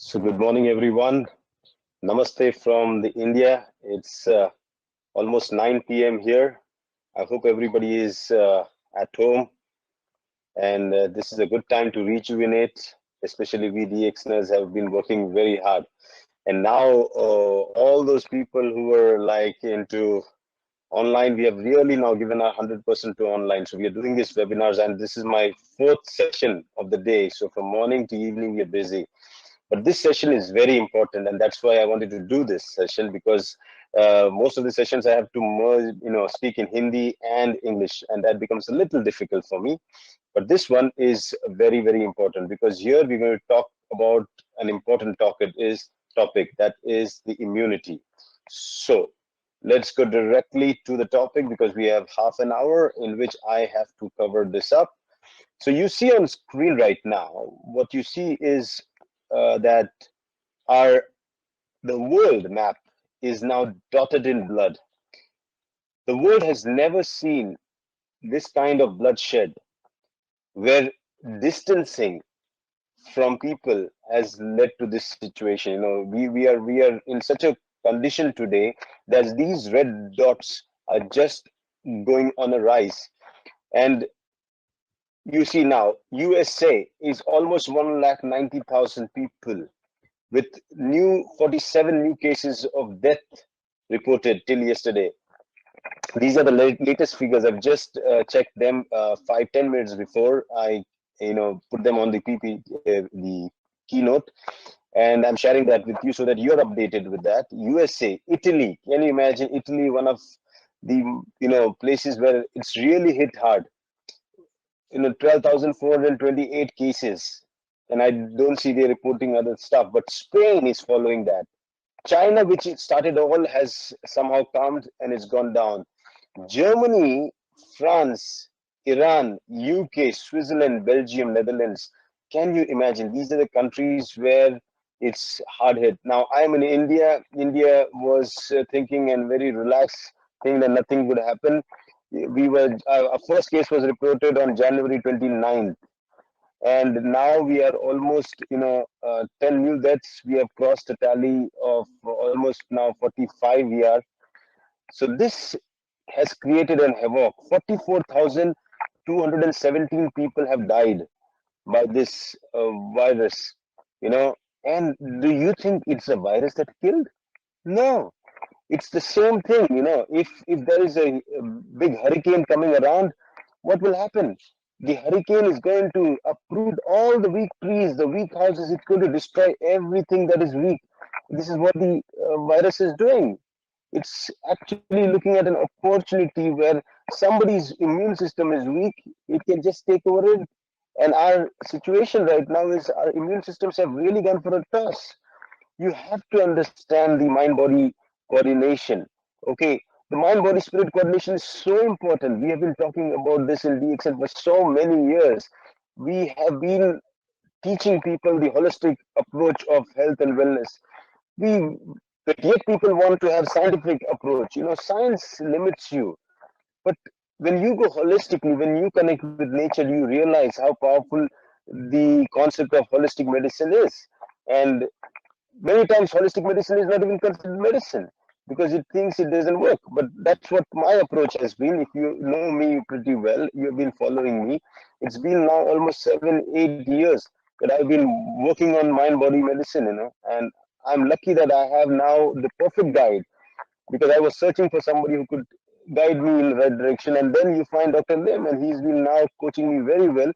So good morning, everyone. Namaste from the India. It's almost 9 p.m. here. I hope everybody is at home, and this is a good time to rejuvenate. Especially we DXners have been working very hard, and now all those people who were like into online, we have really now given our 100% to online. So we are doing these webinars, and this is my fourth session of the day. So from morning to evening, we are busy. But this session is very important, and that's why I wanted to do this session, because most of the sessions I have to merge, speak in Hindi and English, and that becomes a little difficult for me. But this one is very, very important, because here we're going to talk about an important topic that is the immunity. So let's go directly to the topic, because we have half an hour in which I have to cover this up. So you see on screen right now, what you see is that the world map is now dotted in blood. The world has never seen this kind of bloodshed, where distancing from people has led to this situation. We are in such a condition today that these red dots are just going on a rise. And you see now, USA is almost 190,000 people, with 47 new cases of death reported till yesterday. These are the latest figures. I've just checked them 5-10 minutes before I put them on the the keynote, and I'm sharing that with you so that you're updated with that. USA, Italy, can you imagine Italy, one of the places where it's really hit hard. 12,428 cases, and I don't see they reporting other stuff, but Spain is following that. China, which it started all, has somehow calmed and it's gone down. Germany, France, Iran, UK, Switzerland, Belgium, Netherlands. Can you imagine? These are the countries where it's hard hit. Now, I'm in India. India was thinking and very relaxed, thinking that nothing would happen. Our first case was reported on January 29th. And now we are almost 10 new deaths. We have crossed a tally of almost now 45 years. So this has created an havoc. 44,217 people have died by this virus. And do you think it's a virus that killed? No, it's the same thing. If there is a big hurricane coming around, what will happen? The hurricane is going to uproot all the weak trees, the weak houses. It's going to destroy everything that is weak. This is what the virus is doing. It's actually looking at an opportunity where somebody's immune system is weak. It can just take over it. And our situation right now is our immune systems have really gone for a toss. You have to understand the mind-body coordination. Okay, the mind-body spirit coordination is so important. We have been talking about this in DXN for so many years. We have been teaching people the holistic approach of health and wellness. But yet people want to have scientific approach. Science limits you. But when you go holistically, when you connect with nature, you realize how powerful the concept of holistic medicine is. And many times holistic medicine is not even considered medicine, because it thinks it doesn't work. But that's what my approach has been. If you know me pretty well, you have been following me. It's been now almost 7-8 years that I've been working on mind-body medicine, and I'm lucky that I have now the perfect guide, because I was searching for somebody who could guide me in the right direction. And then you find Dr. Lim, and he's been now coaching me very well.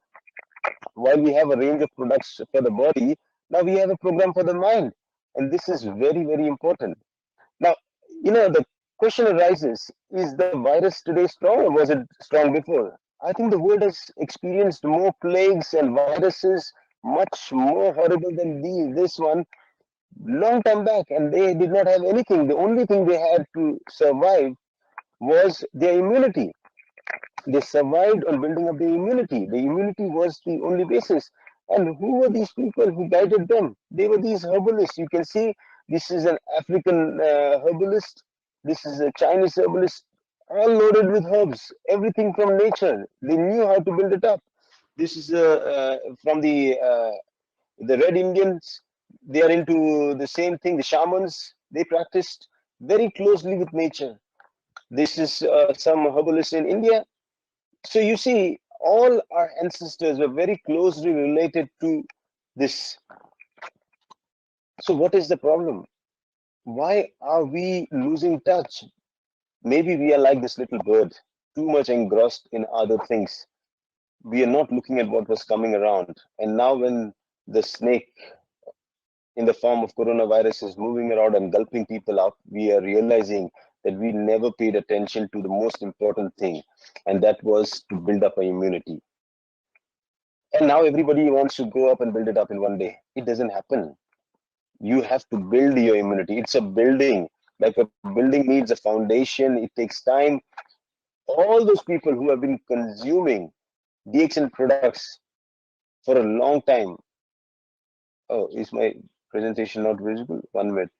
While we have a range of products for the body, now we have a program for the mind. And this is very, very important. Now, the question arises, is the virus today strong, or was it strong before? I think the world has experienced more plagues and viruses, much more horrible than this one, long time back, and they did not have anything. The only thing they had to survive was their immunity. They survived on building up the immunity. The immunity was the only basis. And who were these people who guided them? They were these herbalists. You can see this is an African herbalist. This is a Chinese herbalist, all loaded with herbs, everything from nature. They knew how to build it up. This is from the Red Indians. they are into the same thing. The shamans, they practiced very closely with nature. This is some herbalists in India. So you see, all our ancestors were very closely related to this. So what is the problem? Why are we losing touch? Maybe we are like this little bird, too much engrossed in other things. We are not looking at what was coming around. And now when the snake in the form of coronavirus is moving around and gulping people up, we are realizing that we never paid attention to the most important thing, and that was to build up our immunity. And now everybody wants to go up and build it up in one day. It doesn't happen. You have to build your immunity. It's a building. Like a building needs a foundation, it takes time. All those people who have been consuming DXN products for a long time. Oh, is my presentation not visible? 1 minute.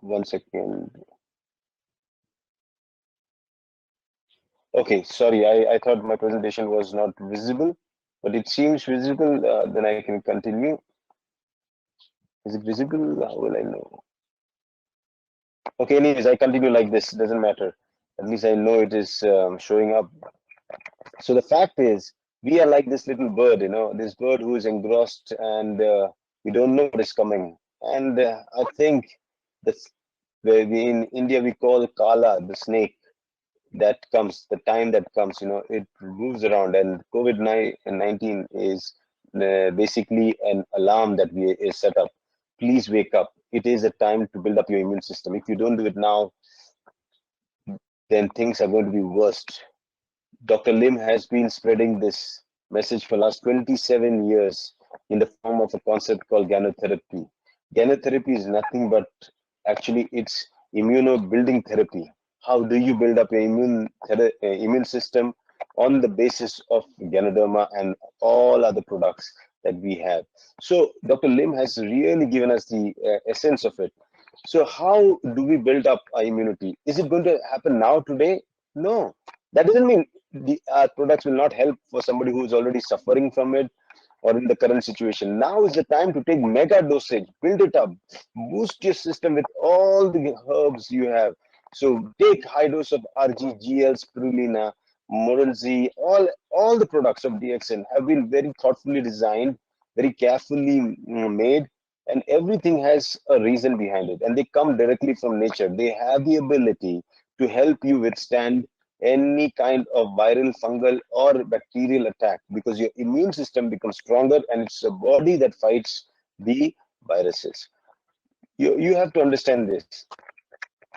One second. Okay, sorry, I thought my presentation was not visible, but it seems visible. Then I can continue. Is it visible? How will I know? Okay, anyways, I continue like this. Doesn't matter. At least I know it is showing up. So the fact is, we are like this little bird, this bird who is engrossed, and we don't know what is coming. And I think this, in India we call Kala, the snake that comes, the time that comes, it moves around, and COVID-19 is basically an alarm that we is set up. Please wake up. It is a time to build up your immune system. If you don't do it now, then things are going to be worst. Dr. Lim has been spreading this message for the last 27 years in the form of a concept called ganotherapy. Ganotherapy is nothing but actually it's immunobuilding therapy. How do you build up your immune system on the basis of Ganoderma and all other products that we have? So Dr. Lim has really given us the essence of it. So how do we build up our immunity? Is it going to happen now today? No. That doesn't mean the products will not help for somebody who is already suffering from it or in the current situation. Now is the time to take mega dosage, build it up, boost your system with all the herbs you have. So take high dose of RGGL, spirulina, Morenzi, all the products of DXN have been very thoughtfully designed, very carefully made, and everything has a reason behind it. And they come directly from nature. They have the ability to help you withstand any kind of viral, fungal, or bacterial attack, because your immune system becomes stronger and it's a body that fights the viruses. You have to understand this.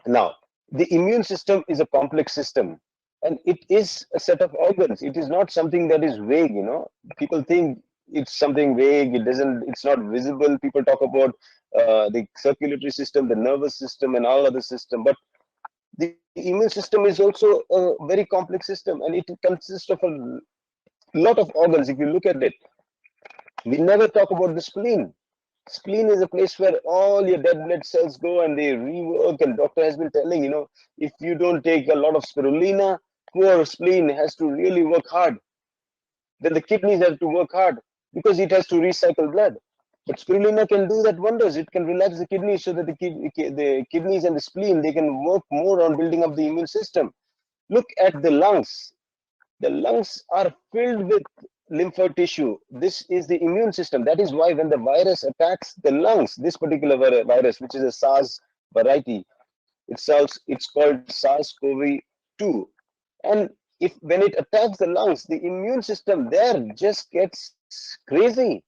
Now, the immune system is a complex system, and it is a set of organs. It is not something that is vague, People think it's something vague, it's not visible. People talk about the circulatory system, the nervous system, and all other system, but the immune system is also a very complex system, and it consists of a lot of organs. If you look at it, we never talk about the spleen. Spleen is a place where all your dead blood cells go and they rework. And doctor has been telling, if you don't take a lot of spirulina, poor spleen has to really work hard. Then the kidneys have to work hard because it has to recycle blood. But spirulina can do that wonders. It can relax the kidneys so that the kidneys and the spleen, they can work more on building up the immune system. Look at the lungs. The lungs are filled with lymphoid tissue. This is the immune system. That is why when the virus attacks the lungs, this particular virus, which is a SARS variety, it's called SARS-CoV-2. And if when it attacks the lungs, the immune system there just gets crazy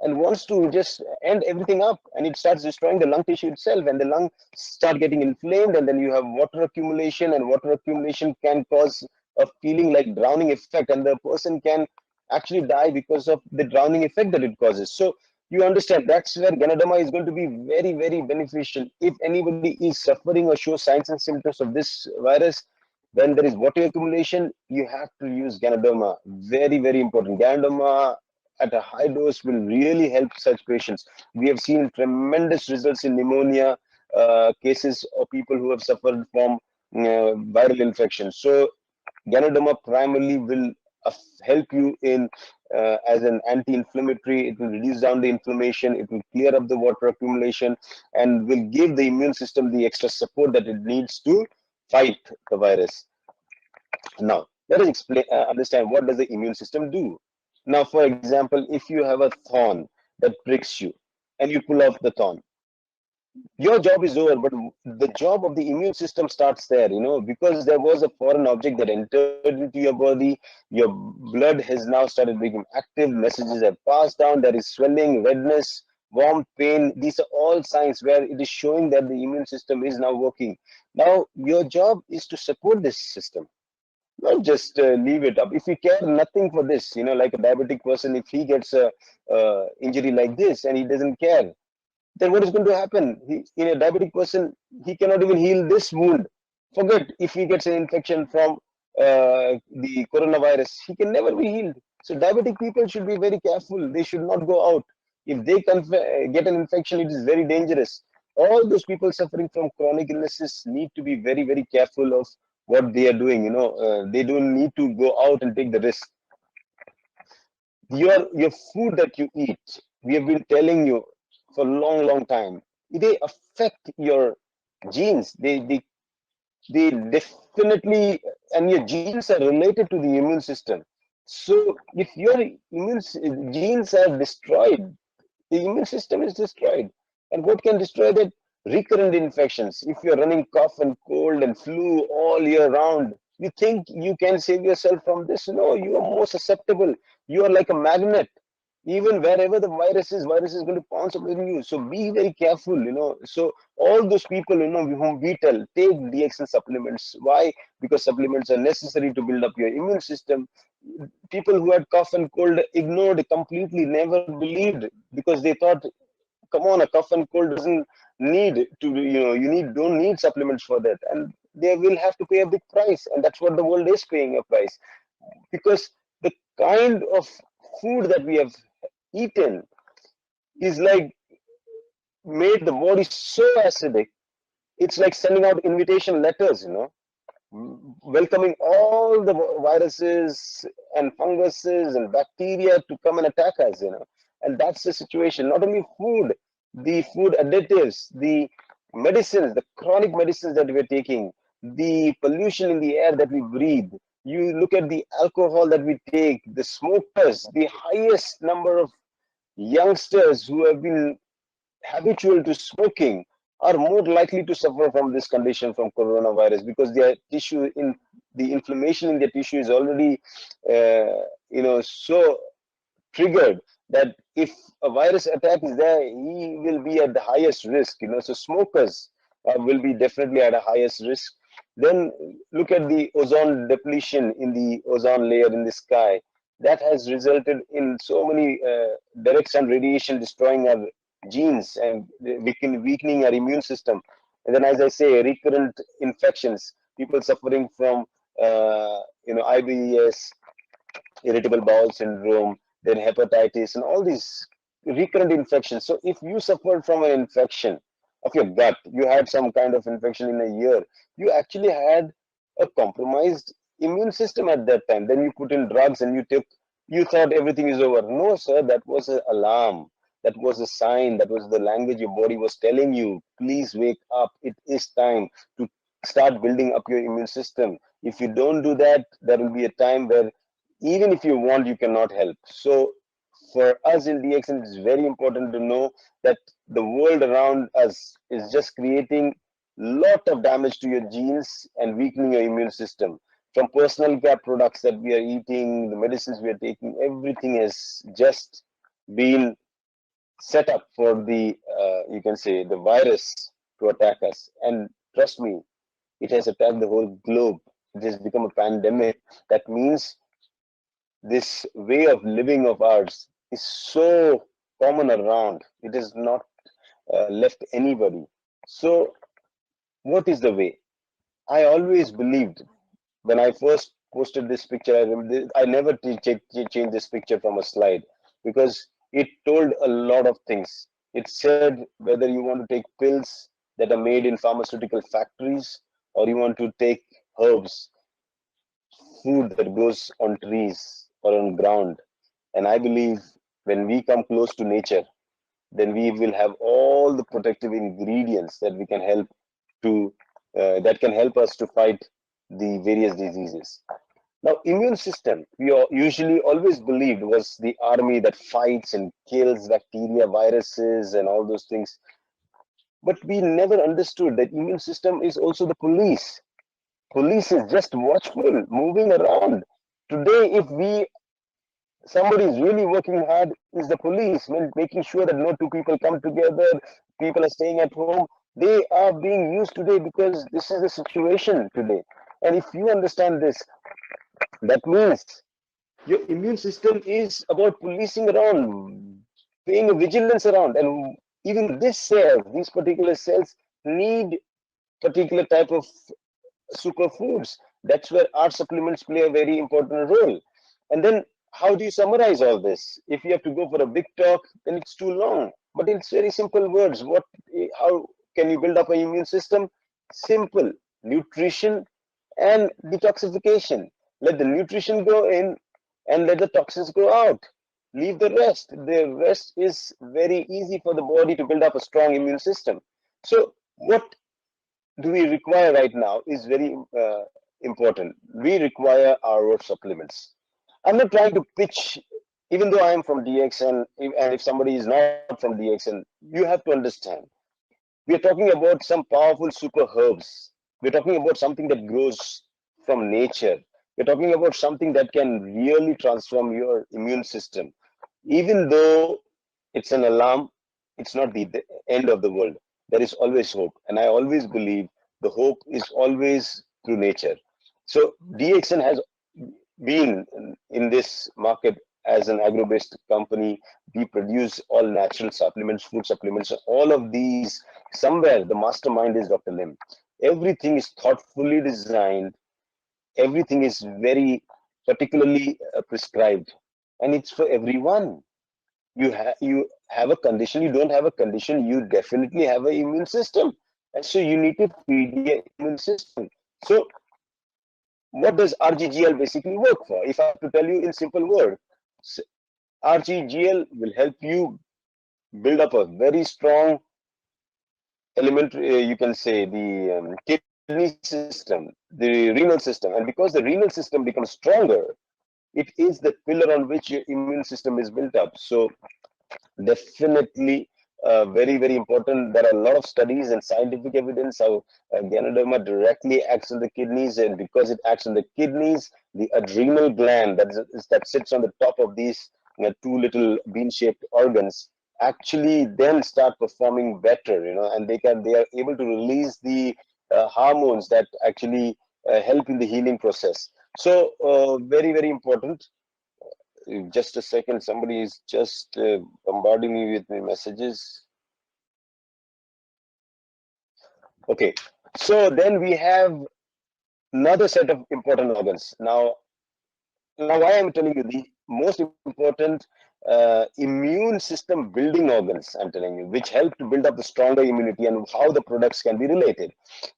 and wants to just end everything up, and it starts destroying the lung tissue itself, and the lung start getting inflamed, and then you have water accumulation, and water accumulation can cause a feeling like drowning effect, and the person can actually die because of the drowning effect that it causes. So you understand that's where Ganoderma is going to be very, very beneficial. If anybody is suffering or shows signs and symptoms of this virus, when there is water accumulation, you have to use Ganoderma. Very, very important. Ganoderma at a high dose will really help such patients. We have seen tremendous results in pneumonia cases of people who have suffered from viral infection. So Ganoderma primarily will help you in as an anti-inflammatory. It will reduce down the inflammation. It will clear up the water accumulation and will give the immune system the extra support that it needs to fight the virus. Now, let us explain, understand what does the immune system do. Now, for example, if you have a thorn that pricks you and you pull off the thorn, your job is over, but the job of the immune system starts there, because there was a foreign object that entered into your body. Your blood has now started becoming active, messages have passed down, there is swelling, redness, warmth, pain. These are all signs where it is showing that the immune system is now working. Now your job is to support this system, not just leave it up. If we care nothing for this, like a diabetic person, if he gets a injury like this and he doesn't care, then what is going to happen? In a diabetic person, he cannot even heal this wound. Forget if he gets an infection from the coronavirus, he can never be healed. So diabetic people should be very careful. They should not go out. If they get an infection, it is very dangerous. All those people suffering from chronic illnesses need to be very, very careful of what they are doing. They don't need to go out and take the risk. Your food that you eat, we have been telling you for a long, long time, they affect your genes. They definitely, and your genes are related to the immune system. So if your genes are destroyed, the immune system is destroyed. And what can destroy that? Recurrent infections. If you're running cough and cold and flu all year round, you think you can save yourself from this? No, you are more susceptible. You are like a magnet. Even wherever the virus is going to pounce upon you. So be very careful. So all those people, whom we tell, take DXN supplements. Why? Because supplements are necessary to build up your immune system. People who had cough and cold ignored completely, never believed, because they thought, come on, a cough and cold doesn't need to, don't need supplements for that. And they will have to pay a big price. And that's what the world is paying a price. Because the kind of food that we have eaten is like made the body so acidic. It's like sending out invitation letters, welcoming all the viruses and funguses and bacteria to come and attack us. And that's the situation. Not only food, the food additives, the medicines, the chronic medicines that we're taking, the pollution in the air that we breathe. You look at the alcohol that we take, the smokers, the highest number of youngsters who have been habitual to smoking are more likely to suffer from this condition, from coronavirus, because their tissue, in the inflammation in their tissue is already so triggered that if a virus attack is there, he will be at the highest risk. So smokers will be definitely at a highest risk. Then look at the ozone depletion in the ozone layer in the sky. That has resulted in so many direct sun radiation destroying our genes and weakening our immune system. And then, as I say, recurrent infections, people suffering from IBS, irritable bowel syndrome, then hepatitis, and all these recurrent infections. So if you suffered from an infection of your gut, you had some kind of infection in a year, you actually had a compromised immune system at that time. Then you put in drugs and you thought everything is over. No, sir, that was an alarm. That was a sign. That was the language your body was telling you. Please wake up. It is time to start building up your immune system. If you don't do that, there will be a time where even if you want, you cannot help. So for us in DXN, it's very important to know that the world around us is just creating lot of damage to your genes and weakening your immune system. From personal care products that we are eating, the medicines we are taking, everything has just been set up for the, you can say, the virus to attack us. And trust me, it has attacked the whole globe. It has become a pandemic. That means this way of living of ours is so common around. It has not left anybody. So what is the way? I always believed, when I first posted this picture, I never changed this picture from a slide, because it told a lot of things. It said whether you want to take pills that are made in pharmaceutical factories or you want to take herbs food that grows on trees or on ground. And I believe when we come close to nature, then we will have all the protective ingredients that we can help to that can help us to fight the various diseases. Now, immune system, we usually always believed was the army that fights and kills bacteria, viruses, and all those things. But we never understood that immune system is also the police. Police is just watchful, moving around. Today, if we somebody is really working hard, is the police, making sure that no two people come together, people are staying at home. They are being used today because this is the situation today. And if you understand this, that means your immune system is about policing around, paying a vigilance around, and even this cell, these particular cells need particular type of superfoods. That's where our supplements play a very important role. And then how do you summarize all this? If you have to go for a big talk, then it's too long. But it's very simple words. How can you build up an immune system? Simple. Nutrition and detoxification. Let the nutrition go in and let the toxins go out. Leave the rest. The rest is very easy for the body to build up a strong immune system. So what do we require right now is very important. We require our supplements. I'm not trying to pitch, even though I am from DXN, and if somebody is not from DXN, you have to understand. We are talking about some powerful super herbs. We're talking about something that grows from nature. We're talking about something that can really transform your immune system. Even though it's an alarm, it's not the end of the world. There is always hope. And I always believe the hope is always through nature. So DXN has been in this market as an agro-based company. We produce all natural supplements, food supplements, all of these. Somewhere the mastermind is Dr. Lim. Everything is thoughtfully designed. Everything is very particularly prescribed, and it's for everyone. You have a condition, you don't have a condition, you definitely have an immune system, and so you need to feed your immune system. So what does RGGL basically work for? If I have to tell you in simple words, RGGL will help you build up a very strong element, you can say the kidney system, the renal system, and because the renal system becomes stronger, it is the pillar on which your immune system is built up. So definitely very, very important. There are a lot of studies and scientific evidence how Ganoderma directly acts on the kidneys, and because it acts on the kidneys, the adrenal gland that sits on the top of these two little bean-shaped organs actually then start performing better, and they are able to release the hormones that actually help in the healing process. So very, very important. Just a second, somebody is just bombarding me with messages. Okay, so then we have another set of important organs. Now why I'm telling you the most important immune system building organs, I'm telling you, which help to build up the stronger immunity and how the products can be related.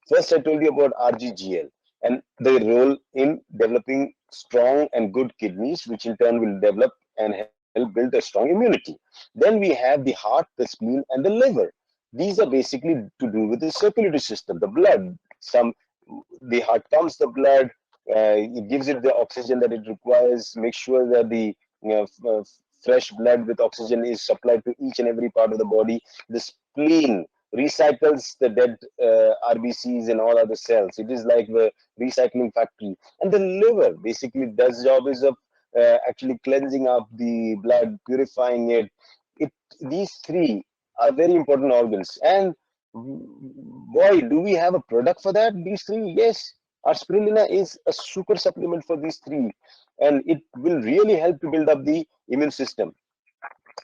First, I told you about RGGL and the role in developing strong and good kidneys, which in turn will develop and help build a strong immunity. Then we have the heart, the spleen, and the liver. These are basically to do with the circulatory system, the blood. The heart pumps the blood, it gives it the oxygen that it requires, make sure that the fresh blood with oxygen is supplied to each and every part of the body. The spleen recycles the dead RBCs and all other cells. It is like the recycling factory. And the liver basically does job is of actually cleansing up the blood, purifying it. These three are very important organs. And boy, do we have a product for that, these three? Yes, our spirulina is a super supplement for these three, and it will really help to build up the immune system.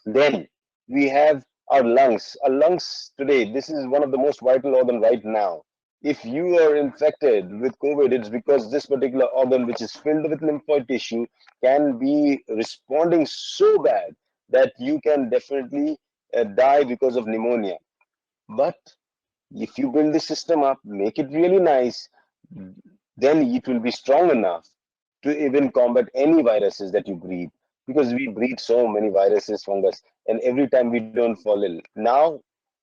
Then we have our lungs. Our lungs today, this is one of the most vital organ right now. If you are infected with COVID, it's because this particular organ, which is filled with lymphoid tissue, can be responding so bad that you can definitely die because of pneumonia. But if you build the system up, make it really nice, then it will be strong enough to even combat any viruses that you breathe, because we breathe so many viruses, fungus, and every time we don't fall ill. Now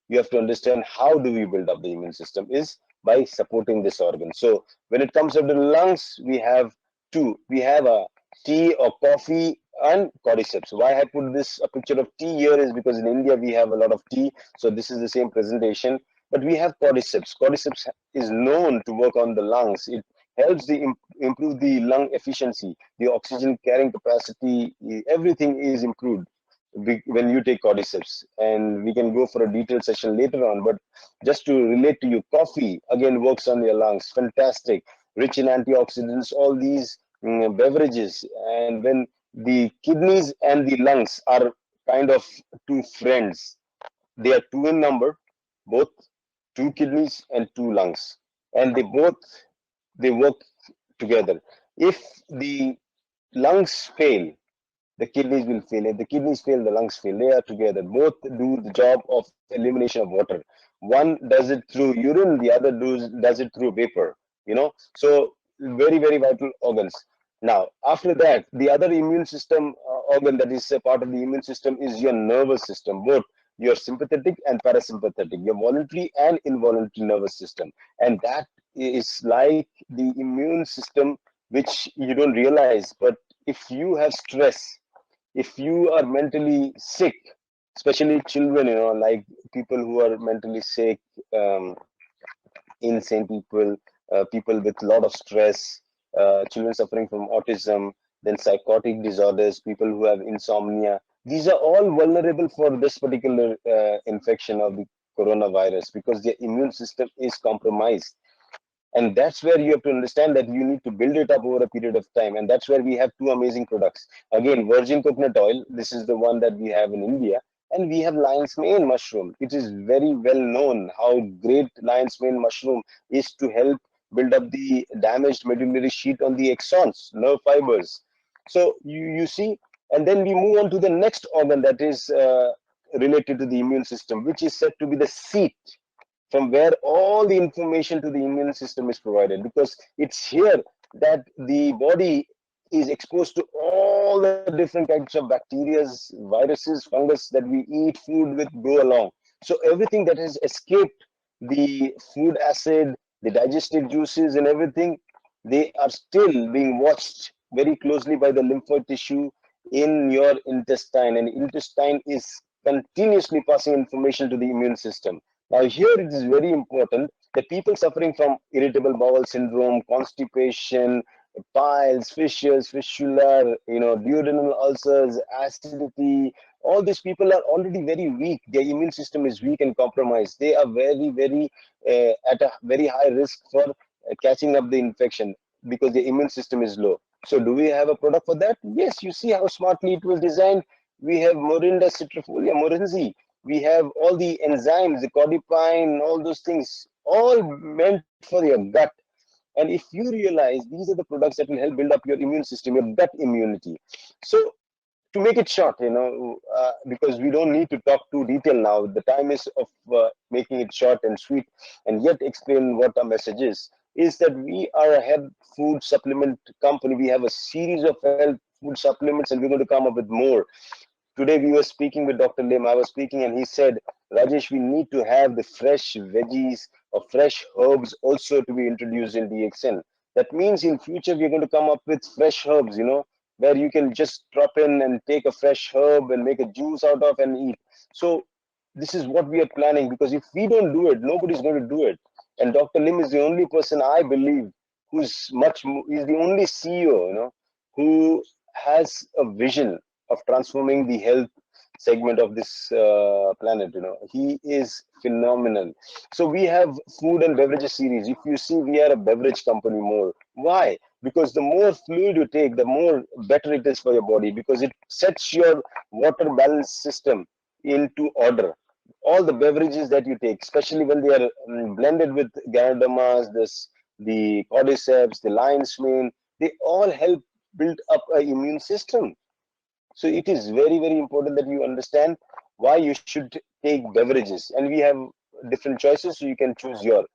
you have to understand how do we build up the immune system is by supporting this organ. So when it comes to the lungs, we have two. We have a tea or coffee and cordyceps. Why I put this a picture of tea here is because in India we have a lot of tea, so this is the same presentation. But we have cordyceps. Cordyceps is known to work on the lungs. It helps the improve the lung efficiency, the oxygen carrying capacity. Everything is improved when you take cordyceps, and we can go for a detailed session later on. But just to relate to you, coffee again works on your lungs, fantastic, rich in antioxidants, all these beverages. And when the kidneys and the lungs are kind of two friends, they are two in number, both two kidneys and two lungs, and they work together. If the lungs fail, the kidneys will fail. If the kidneys fail, the lungs fail. They are together. Both do the job of elimination of water. One does it through urine, the other does it through vapor. So very, very vital organs. Now, after that, the other immune system organ that is a part of the immune system is your nervous system, both your sympathetic and parasympathetic, your voluntary and involuntary nervous system. And that is like the immune system, which you don't realize. But if you have stress, if you are mentally sick, especially children, like people who are mentally sick, um, insane people, people with a lot of stress, children suffering from autism, then psychotic disorders, people who have insomnia, these are all vulnerable for this particular infection of the coronavirus because their immune system is compromised. And that's where you have to understand that you need to build it up over a period of time. And that's where we have two amazing products. Again, virgin coconut oil, this is the one that we have in India. And we have lion's mane mushroom. It is very well known how great lion's mane mushroom is to help build up the damaged medullary sheath on the axons, nerve fibers. So you see, and then we move on to the next organ that is related to the immune system, which is said to be the seat from where all the information to the immune system is provided, because it's here that the body is exposed to all the different kinds of bacteria, viruses, fungus that we eat food with go along. So everything that has escaped the food acid, the digestive juices and everything, they are still being watched very closely by the lymphoid tissue in your intestine, and intestine is continuously passing information to the immune system. Now, here it is very important that people suffering from irritable bowel syndrome, constipation, piles, fissures, fistula, duodenal ulcers, acidity, all these people are already very weak. Their immune system is weak and compromised. They are very, very at a very high risk for catching up the infection because the immune system is low. So, do we have a product for that? Yes, you see how smartly it was designed. We have Morinda citrifolia, Morinzi. We have all the enzymes, the codipine, all those things, all meant for your gut. And if you realize these are the products that will help build up your immune system, your gut immunity. So to make it short, because we don't need to talk too detail now. The time is of making it short and sweet, and yet explain what our message is that we are a health food supplement company. We have a series of health food supplements, and we're going to come up with more. Today we were speaking with Dr. Lim. I was speaking, and he said, Rajesh, we need to have the fresh veggies or fresh herbs also to be introduced in DXN. That means in future we're going to come up with fresh herbs, where you can just drop in and take a fresh herb and make a juice out of and eat. So this is what we are planning, because if we don't do it, nobody's going to do it. And Dr. Lim is the only person I believe who's he's the only CEO, who has a vision of transforming the health segment of this planet. He is phenomenal. So we have food and beverages series. If you see, we are a beverage company more. Why? Because the more fluid you take, the more better it is for your body, because it sets your water balance system into order. All the beverages that you take, especially when they are blended with ganodermas, the cordyceps, the lion's mane, they all help build up an immune system. So it is very, very important that you understand why you should take beverages. And we have different choices, so you can choose your.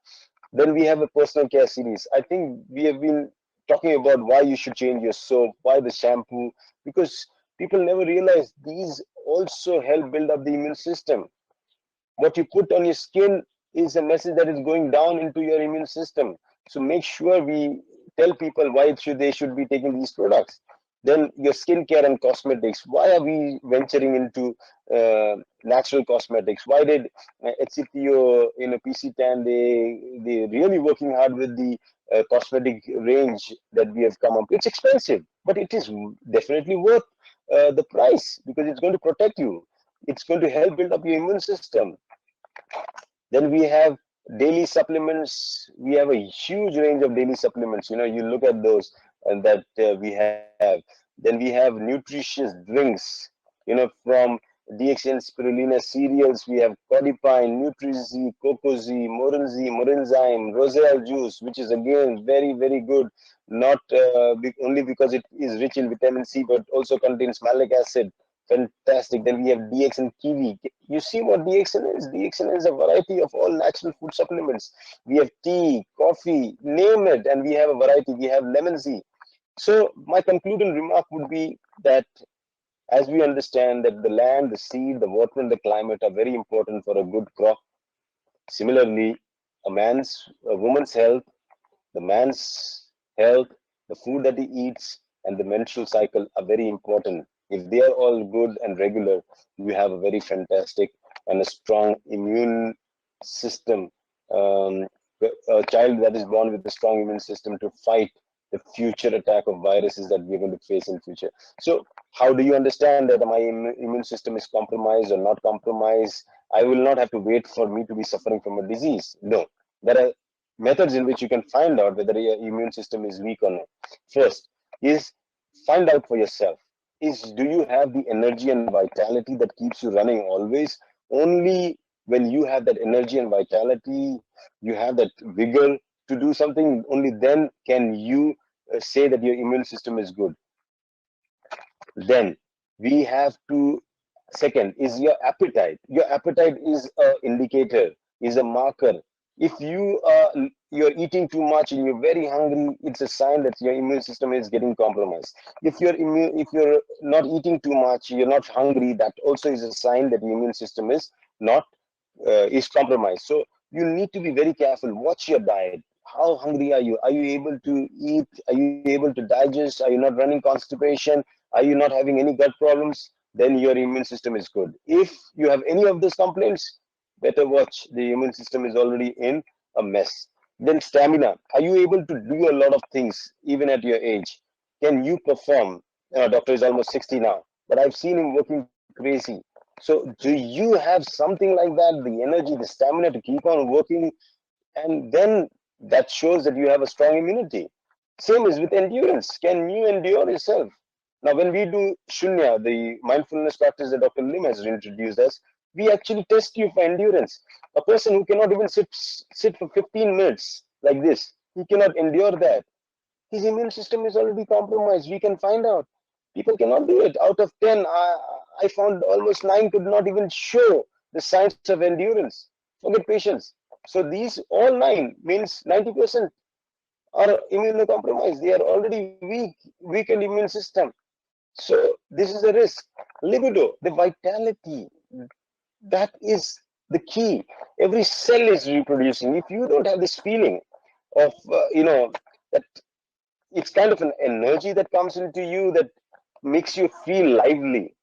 Then we have a personal care series. I think we have been talking about why you should change your soap, why the shampoo, because people never realize these also help build up the immune system. What you put on your skin is a message that is going down into your immune system. So make sure we tell people why they should be taking these products. Then your skincare and cosmetics. Why are we venturing into natural cosmetics? Why did HCPO, PC Tan, they really working hard with the cosmetic range that we have come up. It's expensive, but it is definitely worth the price because it's going to protect you. It's going to help build up your immune system. Then we have daily supplements. We have a huge range of daily supplements. You look at those and that we have. Then we have nutritious drinks. From DXN spirulina cereals, we have codipine, Nutrizi, Cocozi, Morinzi, Morinzyme, Roselle juice, which is again very, very good. Not only because it is rich in vitamin C, but also contains malic acid. Fantastic. Then we have DXN kiwi. You see what DXN is? DXN is a variety of all natural food supplements. We have tea, coffee, name it, and we have a variety. We have lemon tea. So my concluding remark would be that as we understand that the land, the seed, the water, and the climate are very important for a good crop. Similarly, a woman's health, the man's health, the food that he eats, and the menstrual cycle are very important. If they are all good and regular, you have a very fantastic and a strong immune system. A child that is born with a strong immune system to fight the future attack of viruses that we're going to face in future. So how do you understand that my immune system is compromised or not compromised? I will not have to wait for me to be suffering from a disease. No, there are methods in which you can find out whether your immune system is weak or not. First is find out for yourself. Do you have the energy and vitality that keeps you running always? Only when you have that energy and vitality, you have that vigor to do something, only then can you say that your immune system is good. Then we have to, second is your appetite. Your appetite is an indicator, is a marker. If you're eating too much and you're very hungry, it's a sign that your immune system is getting compromised. If you're not eating too much, you're not hungry, that also is a sign that your immune system is not is compromised. So you need to be very careful. Watch your diet. How hungry are you? Are you able to eat? Are you able to digest? Are you not running constipation? Are you not having any gut problems? Then your immune system is good. If you have any of those complaints, better watch. The immune system is already in a mess. Then stamina. Are you able to do a lot of things even at your age? Can you perform? Doctor is almost 60 now, but I've seen him working crazy. So do you have something like that, the energy, the stamina to keep on working? And then that shows that you have a strong immunity. Same is with endurance. Can you endure yourself? Now, when we do Shunya, the mindfulness practice that Dr. Lim has introduced us, we actually test you for endurance. A person who cannot even sit for 15 minutes like this, he cannot endure that. His immune system is already compromised. We can find out. People cannot do it. Out of 10, I found almost 9 could not even show the signs of endurance. Forget patience. So these all 9 means 90% are immunocompromised. They are already weakened immune system. So this is a risk. Libido, the vitality, that is the key. Every cell is reproducing. If you don't have this feeling of, that it's kind of an energy that comes into you that makes you feel lively.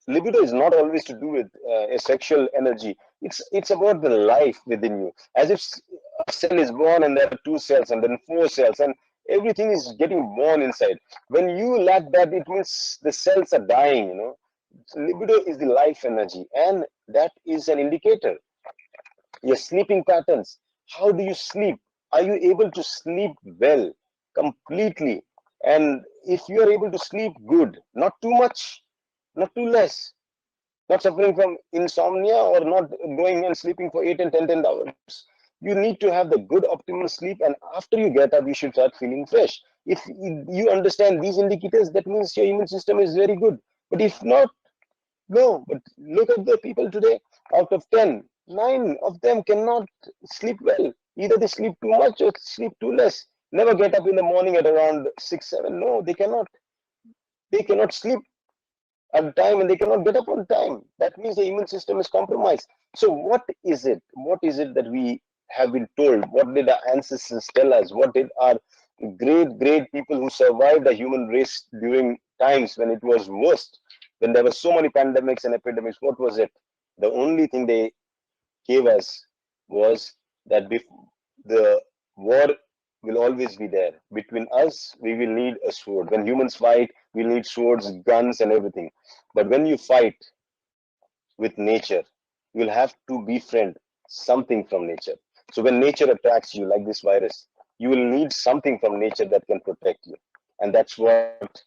Libido is not always to do with a sexual energy. It's about the life within you. As if a cell is born and there are 2 cells and then 4 cells and everything is getting born inside. When you lack that, it means the cells are dying. Libido is the life energy, and that is an indicator. Your sleeping patterns. How do you sleep? Are you able to sleep well, completely? And if you are able to sleep good, not too much, not too less, not suffering from insomnia or not going and sleeping for 8 and 10 hours. You need to have the good optimal sleep, and after you get up, you should start feeling fresh. If you understand these indicators, that means your immune system is very good. But if not, no. But look at the people today. Out of 10, 9 of them cannot sleep well. Either they sleep too much or sleep too less. never get up in the morning at around 6, 7. No, they cannot. They cannot sleep at time and they cannot get up on time. That means the immune system is compromised. So what is it? What is it that we have been told? What did our ancestors tell us? What did our great people who survived the human race during times when it was worst, when there were so many pandemics and epidemics? What was it? The only thing they gave us was that the war will always be there. Between us, we will need a sword. When humans fight, we need swords, guns, and everything. But when you fight with nature, you will have to befriend something from nature. So when nature attacks you, like this virus, you will need something from nature that can protect you. And that's what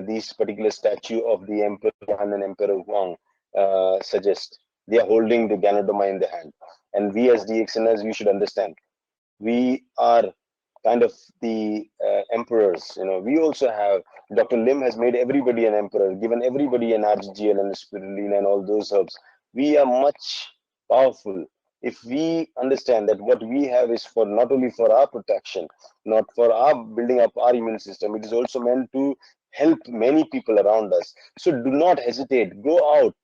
these particular statue of the Emperor Han and Emperor Huang suggest. They are holding the Ganoderma in the hand. And we as DXNers, we should understand, we are kind of the emperors. We also have, Dr. Lim has made everybody an emperor, given everybody an RGGL and a spirulina and all those herbs. We are much powerful if we understand that what we have is for not only for our protection, not for our building up our immune system, it is also meant to help many people around us. So do not hesitate, go out.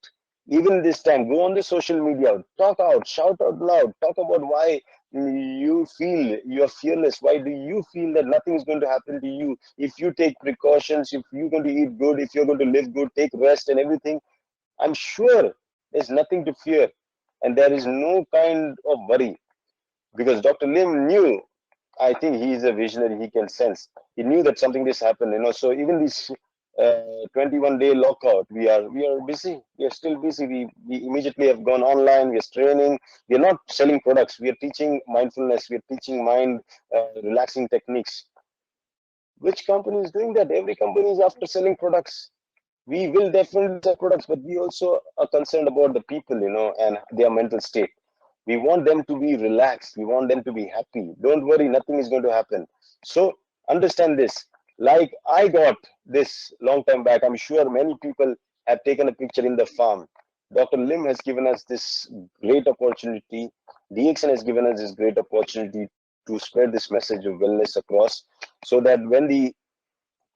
Even this time, go on the social media, talk out, shout out loud, talk about why you feel you're fearless. Why do you feel that nothing is going to happen to you if you take precautions, if you're going to eat good, if you're going to live good, take rest and everything? I'm sure there's nothing to fear and there is no kind of worry, because Dr. Lim knew. I think he is a visionary. He can sense. He knew that something this happened. So even this 21-day lockout, we are busy. We are still busy. We immediately have gone online. We are training. We are not selling products. We are teaching mindfulness. We are teaching mind relaxing techniques. Which company is doing that? Every company is after selling products. We will definitely sell products, but we also are concerned about the people, and their mental state. We want them to be relaxed. We want them to be happy. Don't worry, nothing is going to happen. So understand this. Like I got this long time back, I'm sure many people have taken a picture in the farm. Dr. Lim has given us this great opportunity. DXN has given us this great opportunity to spread this message of wellness across, so that when the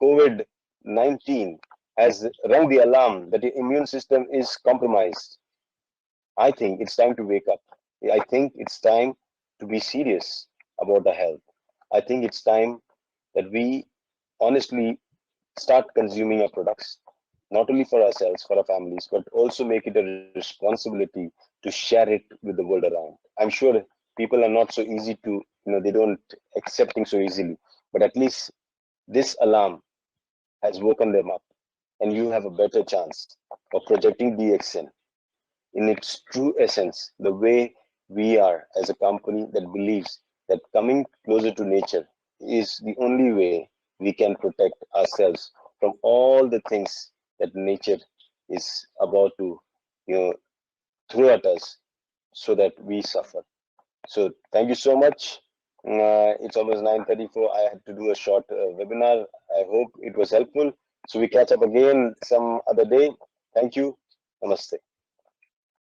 COVID-19 has rung the alarm that the immune system is compromised, I think it's time to wake up. I think it's time to be serious about our health. I think it's time that we honestly start consuming our products, not only for ourselves, for our families, but also make it a responsibility to share it with the world around. I'm sure people are not so easy to, they don't accept things so easily, but at least this alarm has woken them up, and you have a better chance of projecting DXN in its true essence, the way we are as a company that believes that coming closer to nature is the only way we can protect ourselves from all the things that nature is about to, you know, throw at us so that we suffer. So thank you so much. It's almost 9:34. I had to do a short webinar. I hope it was helpful. So we catch up again some other day. Thank you. Namaste.